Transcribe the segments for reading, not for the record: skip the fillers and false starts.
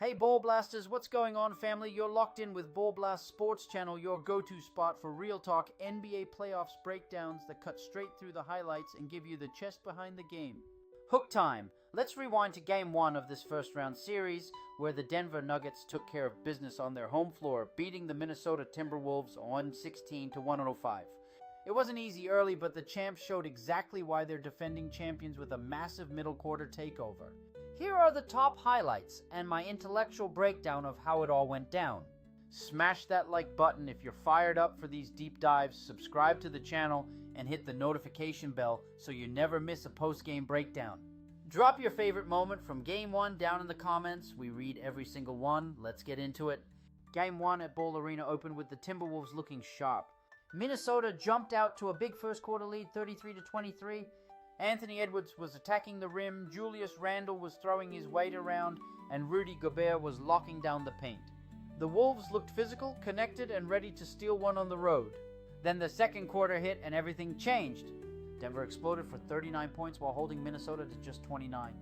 Hey Ball Blasters, what's going on family? You're locked in with BallBlastSports channel, your go-to spot for real talk NBA playoffs breakdowns that cut straight through the highlights and give you the chest behind the game. Hook time! Let's rewind to Game 1 of this first round series, where the Denver Nuggets took care of business on their home floor, beating the Minnesota Timberwolves 116 to 105. It wasn't easy early, but the champs showed exactly why they're defending champions with a massive middle quarter takeover. Here are the top highlights and my intellectual breakdown of how it all went down. Smash that like button if you're fired up for these deep dives, subscribe to the channel, and hit the notification bell so you never miss a post-game breakdown. Drop your favorite moment from Game 1 down in the comments. We read every single one. Let's get into it. Game 1 at Ball Arena opened with the Timberwolves looking sharp. Minnesota jumped out to a big first quarter lead, 33 to 23. Anthony Edwards was attacking the rim, Julius Randle was throwing his weight around, and Rudy Gobert was locking down the paint. The Wolves looked physical, connected, and ready to steal one on the road. Then the second quarter hit and everything changed. Denver exploded for 39 points while holding Minnesota to just 29.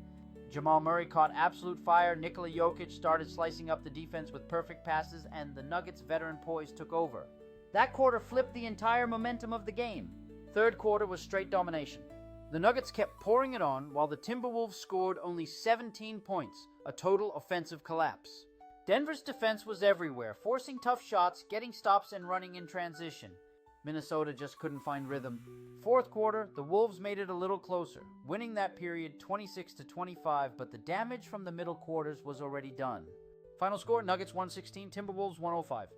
Jamal Murray caught absolute fire, Nikola Jokić started slicing up the defense with perfect passes, and the Nuggets' veteran poise took over. That quarter flipped the entire momentum of the game. Third quarter was straight domination. The Nuggets kept pouring it on while the Timberwolves scored only 17 points, a total offensive collapse. Denver's defense was everywhere, forcing tough shots, getting stops, and running in transition. Minnesota just couldn't find rhythm. Fourth quarter, the Wolves made it a little closer, winning that period 26 to 25, but the damage from the middle quarters was already done. Final score, Nuggets 116, Timberwolves 105.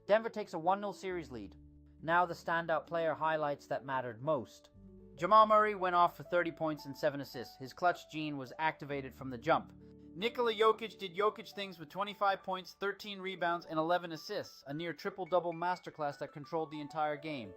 Denver takes a 1-0 series lead. Now the standout player highlights that mattered most. Jamal Murray went off for 30 points and 7 assists. His clutch gene was activated from the jump. Nikola Jokić did Jokic things with 25 points, 13 rebounds, and 11 assists, a near triple-double masterclass that controlled the entire game.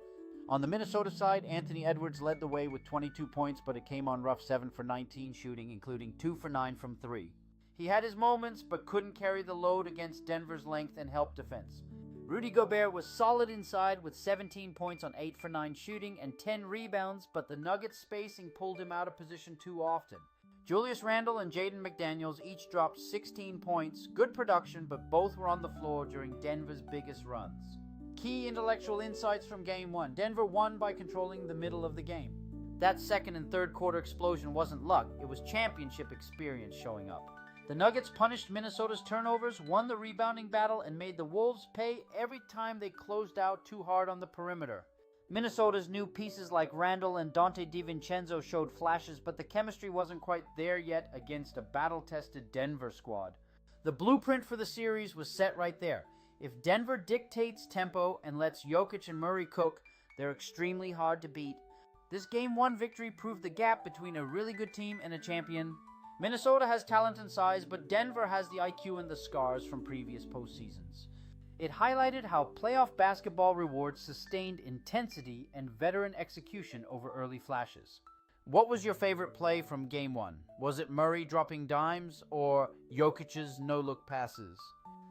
On the Minnesota side, Anthony Edwards led the way with 22 points, but it came on rough 7 for 19 shooting, including 2 for 9 from 3. He had his moments, but couldn't carry the load against Denver's length and help defense. Rudy Gobert was solid inside with 17 points on 8 for 9 shooting and 10 rebounds, but the Nuggets' spacing pulled him out of position too often. Julius Randle and Jaden McDaniels each dropped 16 points, good production, but both were on the floor during Denver's biggest runs. Key intellectual insights from Game 1. Denver won by controlling the middle of the game. That second and third quarter explosion wasn't luck, it was championship experience showing up. The Nuggets punished Minnesota's turnovers, won the rebounding battle, and made the Wolves pay every time they closed out too hard on the perimeter. Minnesota's new pieces like Randle and Dante DiVincenzo showed flashes, but the chemistry wasn't quite there yet against a battle-tested Denver squad. The blueprint for the series was set right there. If Denver dictates tempo and lets Jokić and Murray cook, they're extremely hard to beat. This Game 1 victory proved the gap between a really good team and a champion. Minnesota has talent and size, but Denver has the IQ and the scars from previous postseasons. It highlighted how playoff basketball rewards sustained intensity and veteran execution over early flashes. What was your favorite play from Game 1? Was it Murray dropping dimes or Jokic's no-look passes?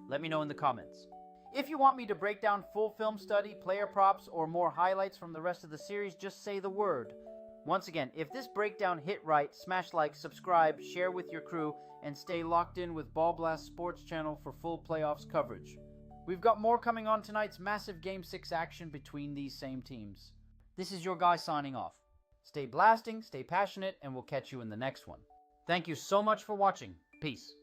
Let me know in the comments. If you want me to break down full film study, player props, or more highlights from the rest of the series, just say the word. Once again, if this breakdown hit right, smash like, subscribe, share with your crew, and stay locked in with BallBlastSports channel for full playoffs coverage. We've got more coming on tonight's massive Game 6 action between these same teams. This is your guy signing off. Stay blasting, stay passionate, and we'll catch you in the next one. Thank you so much for watching. Peace.